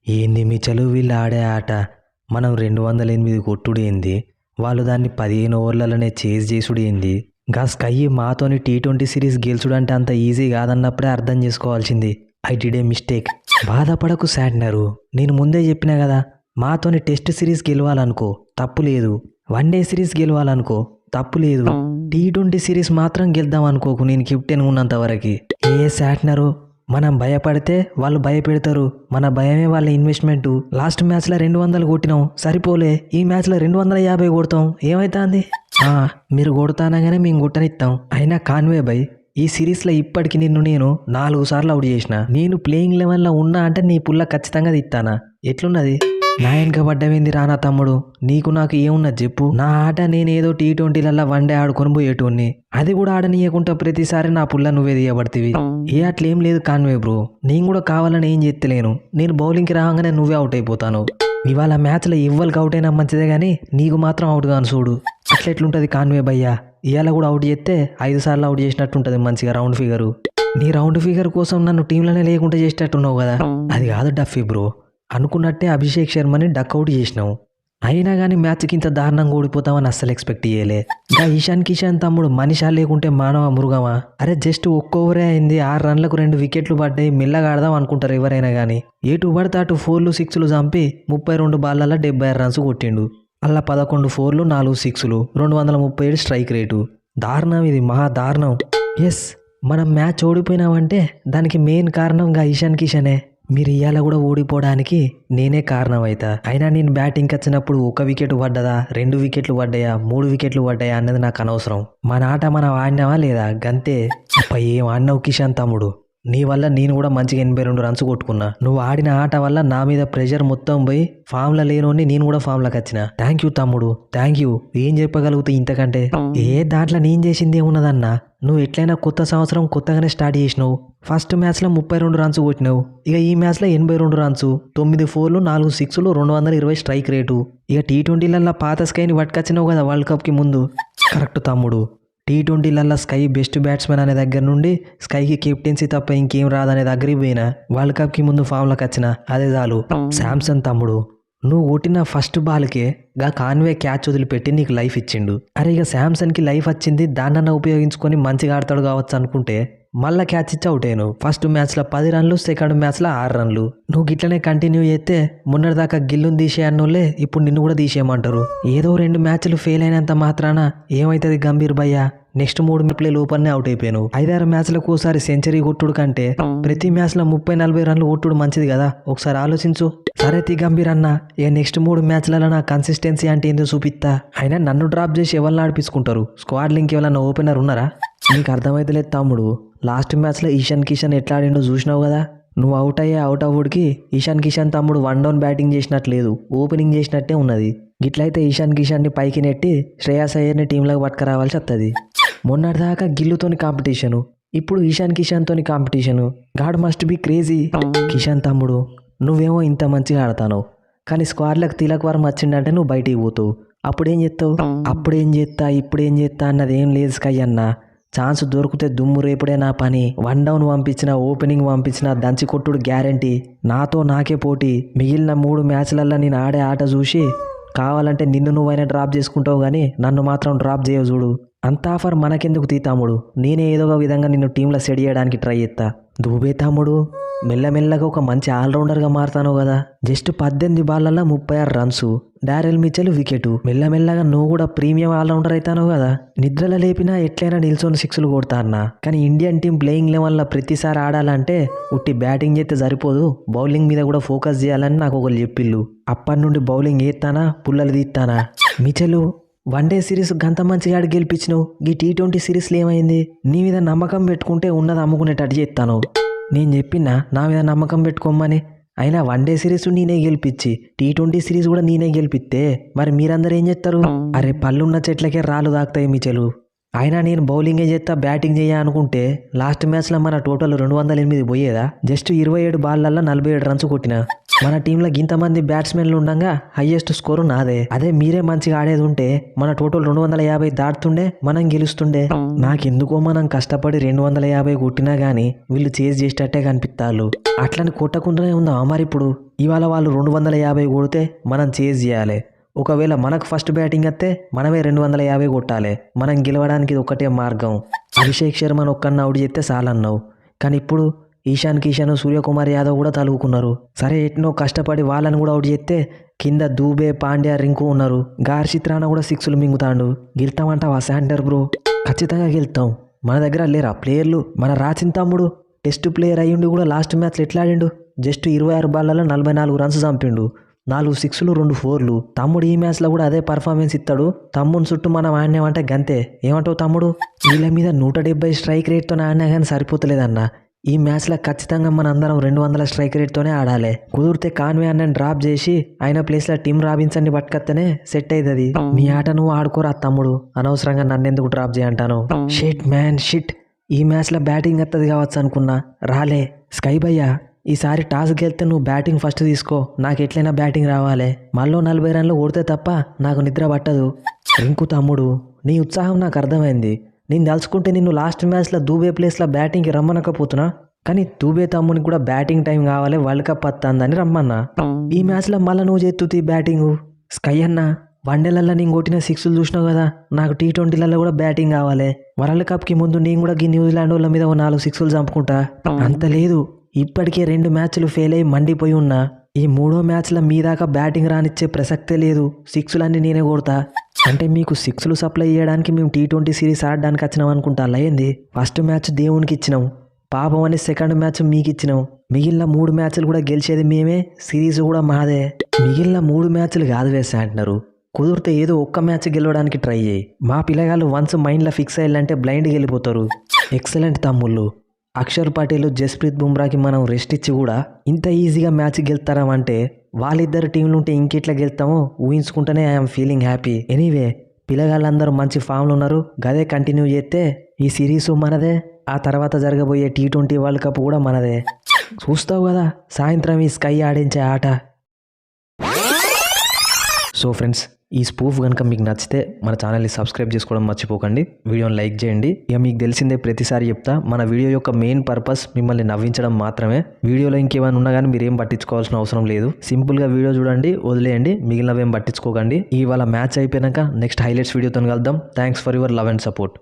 ఏంది మిచలు వీళ్ళు ఆడే ఆట. మనం 208 కొట్టుడేంది, వాళ్ళు దాన్ని 15 ఓవర్లలోనే చేజ్ చేసుడేంది. గా స్కై మాతోని T20 సిరీస్ గెలుచుడంటే అంత ఈజీ కాదన్నప్పుడే అర్థం చేసుకోవాల్సింది. I did a mistake. బాధపడకు శాట్నరు, నేను ముందే చెప్పినా కదా, మాతోని టెస్ట్ సిరీస్ గెలవాలనుకో తప్పు లేదు, వన్డే సిరీస్ గెలవాలనుకో తప్పు లేదు, T20 సిరీస్ మాత్రం గెలుద్దాం అనుకోకు నేను కెప్టెన్ ఉన్నంత వరకు. ఏ శాట్నరు, మనం భయపడితే వాళ్ళు భయపెడతారు, మన భయమే వాళ్ళ ఇన్వెస్ట్మెంటు. లాస్ట్ మ్యాచ్లో 200 కొట్టినాం సరిపోలే, ఈ మ్యాచ్లో 250 కొడతాం ఏమైతుంది. మీరు కొడతానగానే మేము కొట్టనిస్తాం. అయినా కాన్వే బై, ఈ సిరీస్లో ఇప్పటికి నిన్ను నేను 4 సార్లు అవుట్ చేసిన. నేను ప్లేయింగ్ లెవెల్లో ఉన్నా అంటే నీ పుల్ల ఖచ్చితంగా తిత్తానా. ఎట్లున్నది నా వెనక పడ్డవేంది రానా తమ్ముడు, నీకు నాకు ఏమున్నది చెప్పు. నా ఆట నేనేదో T20లలో వన్డే ఆడుకొని పోయేటోన్ని, అది కూడా ఆడనీయకుండా ప్రతిసారి నా పుల్ల నువ్వే తీయబడితివి. ఏ అట్లేం లేదు కాన్వే బ్రో, నేను కూడా కావాలని ఏం చేస్తలేను. నేను బౌలింగ్కి రాగానే నువ్వే అవుట్ అయిపోతాను. ఇవాళ మ్యాచ్లో ఎవ్వరికి అవుట్ అయినా మంచిదే కానీ నీకు మాత్రం అవుట్ కాను చూడు. అట్లెట్లుంటుంది కాన్వే భయ్యా, ఇవాళ కూడా అవుట్ చేస్తే 5 సార్లు అవుట్ చేసినట్టుంటుంది మంచిగా రౌండ్ ఫిగరు. నీ రౌండ్ ఫిగర్ కోసం నన్ను టీంలోనే లేకుండా చేసేటట్టున్నావు కదా, అది కాదు డఫీ బ్రో. అనుకున్నట్టే అభిషేక్ శర్మని డక్అవుట్ చేసినావు, అయినా కానీ మ్యాచ్కి ఇంత దారుణంగా ఓడిపోతామని అస్సలు ఎక్స్పెక్ట్ చేయలే. ఇంకా ఇషాన్ కిషాన్ తమ్ముడు మనిషా లేకుంటే మానవ మృగమా. అరే జస్ట్ ఒక్క ఓవరే అయింది, 6 రన్లకు 2 వికెట్లు పడ్డాయి, మెల్లగా ఆడదాం అనుకుంటారు ఎవరైనా కానీ. ఎటు పడితే అటు 4లు 6లు చంపి 32 బాళ్ళల్లో 76 రన్స్ కొట్టిండు. అలా 11 4లు 4 6లు 237 స్ట్రైక్ రేటు. దారుణం, ఇది మహా దారుణం. ఎస్, మనం మ్యాచ్ ఓడిపోయినామంటే దానికి మెయిన్ కారణంగా ఇషాన్ కిషనే. మీరు ఇవాళ కూడా ఓడిపోవడానికి నేనే కారణం అవుతా. అయినా నేను బ్యాటింగ్కి వచ్చినప్పుడు 1 వికెట్ పడ్డదా, 2 వికెట్లు పడ్డాయా, 3 వికెట్లు పడ్డాయా అన్నది నాకు అనవసరం. మన ఆట మనం ఆడినావా లేదా గంతే. ఏం ఆడినావు కిషాన్ తమ్ముడు, నీ వల్ల నేను కూడా మంచిగా 82 రన్స్ కొట్టుకున్నా. నువ్వు ఆడిన ఆట వల్ల నా మీద ప్రెషర్ మొత్తం పోయి ఫామ్లో లేనోని నేను కూడా ఫామ్లోకి వచ్చిన. థ్యాంక్ యూ తమ్ముడు, థ్యాంక్ యూ. ఏం చెప్పగలుగుతా ఇంతకంటే. దాంట్లో నేను చేసింది ఏమున్నదన్నా, నువ్వు ఎట్లయినా కొత్త సంవత్సరం కొత్తగానే స్టార్ట్ చేసినావు. ఫస్ట్ మ్యాచ్లో 32 రన్స్ కొట్టినావు, ఇక ఈ మ్యాచ్లో 82 రన్స్, 9 4లు 4 6లు 220 స్ట్రైక్ రేటు. ఇక T20లలో పాత స్కైని పట్టుకొచ్చినావు కదా వరల్డ్ కప్కి ముందు. కరెక్ట్ తమ్ముడు, T20లలో స్కై బెస్ట్ బ్యాట్స్మెన్ అనే దగ్గర నుండి స్కైకి కెప్టెన్సీ తప్ప ఇంకేం రాదనే దగ్గరికి పోయినా, వరల్డ్ కప్కి ముందు ఫామ్లోకి వచ్చిన అదే చాలు. శాంసన్ తమ్ముడు, నువ్వు కొట్టిన ఫస్ట్ బాల్కే గా కాన్వే క్యాచ్ వదిలిపెట్టి నీకు లైఫ్ ఇచ్చిండు. అరే ఇక శాంసన్కి లైఫ్ వచ్చింది, దాన్నన్నా ఉపయోగించుకొని మంచిగా ఆడతాడు కావచ్చు అనుకుంటే మళ్ళా క్యాచ్ ఇచ్చి అవుట్ అయ్యాను. ఫస్ట్ మ్యాచ్లో 10 రన్లు, సెకండ్ మ్యాచ్లో 6 రన్లు. నువ్వు గిట్లనే కంటిన్యూ చేస్తే మొన్నటిదాకా గిల్లుని తీసేయన్నోళ్ళే ఇప్పుడు నిన్ను కూడా తీసేయమంటారు. ఏదో 2 మ్యాచ్లు ఫెయిల్ అయినంత మాత్రాన ఏమవుతుంది గంభీర్ భయ్యా. నెక్స్ట్ 3 ప్లే లోపలనే అవుట్ అయిపోయాను. 5-6 మ్యాచ్లకు ఒకసారి సెంచరీ కొట్టుడు కంటే ప్రతి మ్యాచ్లో 30-40 రన్లు కొట్టుడు మంచిది కదా, ఒకసారి ఆలోచించు. సరే తి గంభీర్ అన్న, ఇక నెక్స్ట్ 3 మ్యాచ్లలో నా కన్సిస్టెన్సీ అంటే ఏందో చూపిస్తా. అయినా నన్ను డ్రాప్ చేసి ఎవరిని ఆడిపించుకుంటారు, స్క్వాడ్ లింక్ ఎవరన్నా ఓపెనర్ ఉన్నారా? నీకు అర్థమైతలేదు తమ్ముడు, లాస్ట్ మ్యాచ్లో ఇషాన్ కిషాన్ ఎట్లా ఆడిండో చూసినావు కదా. నువ్వు అవుట్ అవ్వడికి ఇషాన్ కిషాన్ తమ్ముడు 1 డౌన్ బ్యాటింగ్ చేసినట్లేదు, ఓపెనింగ్ చేసినట్టే ఉన్నది. గిట్లయితే ఇషాన్ కిషాన్ని పైకి నెట్టి శ్రేయాస్ అయ్యర్ని టీంలోకి పట్టుకురావాల్సి వస్తుంది. మొన్నటిదాకా గిల్లుతోని కాంపిటీషను, ఇప్పుడు ఇషాన్ కిషాన్తోని competition. God must be crazy. Kishan తమ్ముడు, నువ్వేమో ఇంత మంచిగా ఆడతావు, కానీ స్క్వాడ్లకు తిలక్ వర్మ వచ్చిందంటే నువ్వు బయటికి పోతావు. అప్పుడేం చేస్తావు? ఇప్పుడేం చేస్తా అన్నది ఏం లేదు స్కై అన్న. ఛాన్స్ దొరికితే దుమ్ము రేపుడే నా పని. 1 డౌన్ పంపించిన, ఓపెనింగ్ పంపించిన దంచి కొట్టుడు గ్యారంటీ. నాతో నాకే పోటీ. మిగిలిన 3 మ్యాచ్లల్లో నేను ఆడే ఆట చూసి కావాలంటే నిన్ను నువ్వైనా డ్రాప్ చేసుకుంటావు కానీ నన్ను మాత్రం డ్రాప్ చేయవు చూడు. అంత ఆఫర్ మనకెందుకు తీ తమ్ముడు, నేనే ఏదో ఒక విధంగా నిన్ను టీంలో సెట్ చేయడానికి ట్రై చేస్తా. దూబే తమ్ముడు, మెల్లమెల్లగా ఒక మంచి ఆల్రౌండర్గా మారుతాను కదా. Just 18 బాళ్ళల్లో 36 runs, Daryl Mitchell wicket. మెల్లమెల్లగా నువ్వు కూడా ప్రీమియం ఆల్రౌండర్ అవుతాను కదా. నిద్రలో లేపినా ఎట్లయినా నిల్చొని 6లు కొడతా అన్నా. కానీ ఇండియన్ టీం ప్లేయింగ్ లెవెల్లో ప్రతిసారి ఆడాలంటే ఉట్టి బ్యాటింగ్ చేస్తే సరిపోదు, బౌలింగ్ మీద కూడా ఫోకస్ చేయాలని నాకు ఒకరు చెప్పిళ్ళు. అప్పటి నుండి బౌలింగ్ వేస్తానా, పుల్లలు తీస్తానా. మిచెలు, వన్డే సిరీస్ గంత మంచిగా ఆడి గెలిపించినావు, ఈ T20 సిరీస్లో ఏమైంది? నీ మీద నమ్మకం పెట్టుకుంటే ఉన్నది అమ్ముకునేటట్టు చేస్తాను. నేను చెప్పినా నా మీద నమ్మకం పెట్టుకోమని. అయినా వన్డే సిరీస్ నేనే గెలిపించి T20 సిరీస్ కూడా నేనే గెలిపిస్తే మరి మీరందరూ ఏం చేస్తారు? అరే పళ్ళున్న చెట్లకే రాళ్ళు తాకుతాయి మిచెలు. అయినా నేను బౌలింగే చేస్తా, బ్యాటింగ్ చేయ అనుకుంటే లాస్ట్ మ్యాచ్లో మన టోటల్ 208 పోయేదా? జస్ట్ 27 బాళ్ళల్లో 47 రన్స్ కొట్టిన. మన టీంలో ఇంతమంది బ్యాట్స్మెన్లు ఉండగా హైయెస్ట్ స్కోరు నాదే. అదే మీరే మంచిగా ఆడేది ఉంటే మన టోటల్ 250 దాటుతుండే, మనం గెలుస్తుండే. నాకెందుకో మనం కష్టపడి 250 కొట్టినా గానీ వీళ్ళు చేజ్ చేసేటట్టే కనిపిస్తారు. అట్లని కొట్టకుండానే ఉందా మరి ఇప్పుడు? ఇవాళ వాళ్ళు 250 కొడితే మనం చేజ్ చేయాలి. ఒకవేళ మనకు ఫస్ట్ బ్యాటింగ్ వస్తే మనమే 250 కొట్టాలి. మనం గెలవడానికి ఇది ఒకటే మార్గం. అభిషేక్ శర్మను ఒక్కడిని అవుట్ చేస్తే చాలన్నావు, కానీ ఇప్పుడు ఈశాన్ కిషన్, సూర్యకుమార్ యాదవ్ కూడా తలుగుకున్నారు. సరే ఎట్నో కష్టపడి వాళ్ళని కూడా అవుట్ చేస్తే కింద దూబే, పాండ్యా, రింకు ఉన్నారు. హర్షిత్ రాణా కూడా 6లు మింగుతాండు. గెలుతామంటావా శాంటర్ బ్రో? ఖచ్చితంగా గెలుతాం. మన దగ్గర లేరా ప్లేయర్లు? మన రాచిన్ తమ్ముడు టెస్ట్ ప్లేయర్ అయ్యుండి కూడా లాస్ట్ మ్యాచ్లో ఎట్లా ఆడిండు? Just 26 బాళ్లలో 44 runs చంపిండు. 4 6లు 2 4లు. తమ్ముడు ఈ మ్యాచ్లో కూడా అదే పర్ఫార్మెన్స్ ఇస్తాడు. తమ్ముని చుట్టూ మనం ఆడినామంటే గంతే. ఏమంటావు తమ్ముడు? వీళ్ళ మీద 170 స్ట్రైక్ రేట్తో ఆడినా కానీ సరిపోతలేదన్న. ఈ మ్యాచ్లో ఖచ్చితంగా మన అందరం 200 స్ట్రైక్ రేట్తోనే ఆడాలి. కుదిరితే కాన్వే అన్నని డ్రాప్ చేసి ఆయన ప్లేస్లో టిమ్ రాబిన్సన్ని పట్టుకొస్తేనే సెట్ అవుతుంది. నీ ఆట నువ్వు ఆడుకోరా తమ్ముడు, అనవసరంగా నన్ను ఎందుకు డ్రాప్ చేయంటాను? Shit man shit. ఈ మ్యాచ్లో బ్యాటింగ్ వస్తుంది కావచ్చు అనుకున్నా, రాలే. స్కై భయ్యా, ఈసారి టాస్ గెలితే నువ్వు బ్యాటింగ్ ఫస్ట్ తీసుకో. నాకు ఎట్లయినా బ్యాటింగ్ రావాలి. మళ్ళీ 40 రన్లు కొడితే తప్ప నాకు నిద్ర పట్టదు. రింకు తమ్ముడు, నీ ఉత్సాహం నాకు అర్థమైంది. నేను తలుచుకుంటే నిన్ను లాస్ట్ మ్యాచ్లో దూబే ప్లేస్లో బ్యాటింగ్కి రమ్మనకపోతున్నా, కానీ దూబే తమ్మునికి కూడా బ్యాటింగ్ టైం కావాలి, వరల్డ్ కప్ వస్తుందని రమ్మన్నా. ఈ మ్యాచ్లో మళ్ళీ నువ్వు చేస్తుంది బ్యాటింగు. స్కై అన్న, వన్డేలలో నేను కొట్టిన 6లు చూసినావు కదా, నాకు T20లలో కూడా బ్యాటింగ్ కావాలి. వరల్డ్ కప్కి ముందు నేను కూడా న్యూజిలాండ్ వాళ్ళ మీద 4 6లు చంపుకుంటా. అంత లేదు, ఇప్పటికే 2 మ్యాచ్లు ఫెయిల్ అయ్యి మండిపోయి ఉన్నా. ఈ 3వ మ్యాచ్లో మీ దాకా బ్యాటింగ్ రానిచ్చే ప్రసక్తే లేదు. 6లన్నీ నేనే కొడతా. అంటే మీకు 6లు సప్లై చేయడానికి మేము T20 సిరీస్ ఆడడానికి వచ్చినాం అనుకుంటా. అలా ఏంది? ఫస్ట్ మ్యాచ్ దేవునికి ఇచ్చినాం, పాపం అని సెకండ్ మ్యాచ్ మీకు ఇచ్చినాం. మిగిలిన 3 మ్యాచ్లు కూడా గెలిచేది మేమే, సిరీస్ కూడా మాదే. మిగిలిన 3 మ్యాచ్లు కాదు వేసా అంటున్నారు. కుదిరితే ఏదో ఒక్క మ్యాచ్ గెలవడానికి ట్రై చేయి. మా పిల్లగాళ్ళు వన్స్ మైండ్లో ఫిక్స్ అయ్యాలంటే బ్లైండ్కి వెళ్ళిపోతారు. ఎక్సలెంట్ తమ్ముళ్ళు. అక్షర్ పటేల్, జస్ప్రీత్ బుమ్రాకి మనం రెస్ట్ ఇచ్చి కూడా ఇంత ఈజీగా మ్యాచ్ గెలుతారామంటే వాళ్ళిద్దరు టీంలు ఉంటే ఇంకెట్లా గెలుతామో ఊహించుకుంటేనే ఐఎమ్ ఫీలింగ్ హ్యాపీ. ఎనీవే, పిల్లగాళ్ళందరూ మంచి ఫామ్లో ఉన్నారు. గదే కంటిన్యూ చేస్తే ఈ సిరీసు మనదే, ఆ తర్వాత జరగబోయే T20 వరల్డ్ కప్ కూడా మనదే. చూస్తావు కదా సాయంత్రం ఈ స్కై ఆడించే ఆట. సో ఫ్రెండ్స్, ఈ స్పూఫ్ కనుక మీకు నచ్చితే మన ఛానల్ని సబ్స్క్రైబ్ చేసుకోవడం మర్చిపోకండి. వీడియోని లైక్ చేయండి. ఇక మీకు తెలిసిందే, ప్రతిసారి చెప్తా, మన వీడియో యొక్క మెయిన్ పర్పస్ మిమ్మల్ని నవ్వించడం మాత్రమే. వీడియోలో ఇంకేమైనా ఉన్నా కానీ మీరేం పట్టించుకోవాల్సిన అవసరం లేదు. సింపుల్గా వీడియో చూడండి, వదిలేయండి, మిగిలినవేం పట్టించుకోకండి. ఇవాళ మ్యాచ్ అయిపోయాక నెక్స్ట్ హైలైట్స్ వీడియోతో కలుద్దాం. Thanks for your love and support.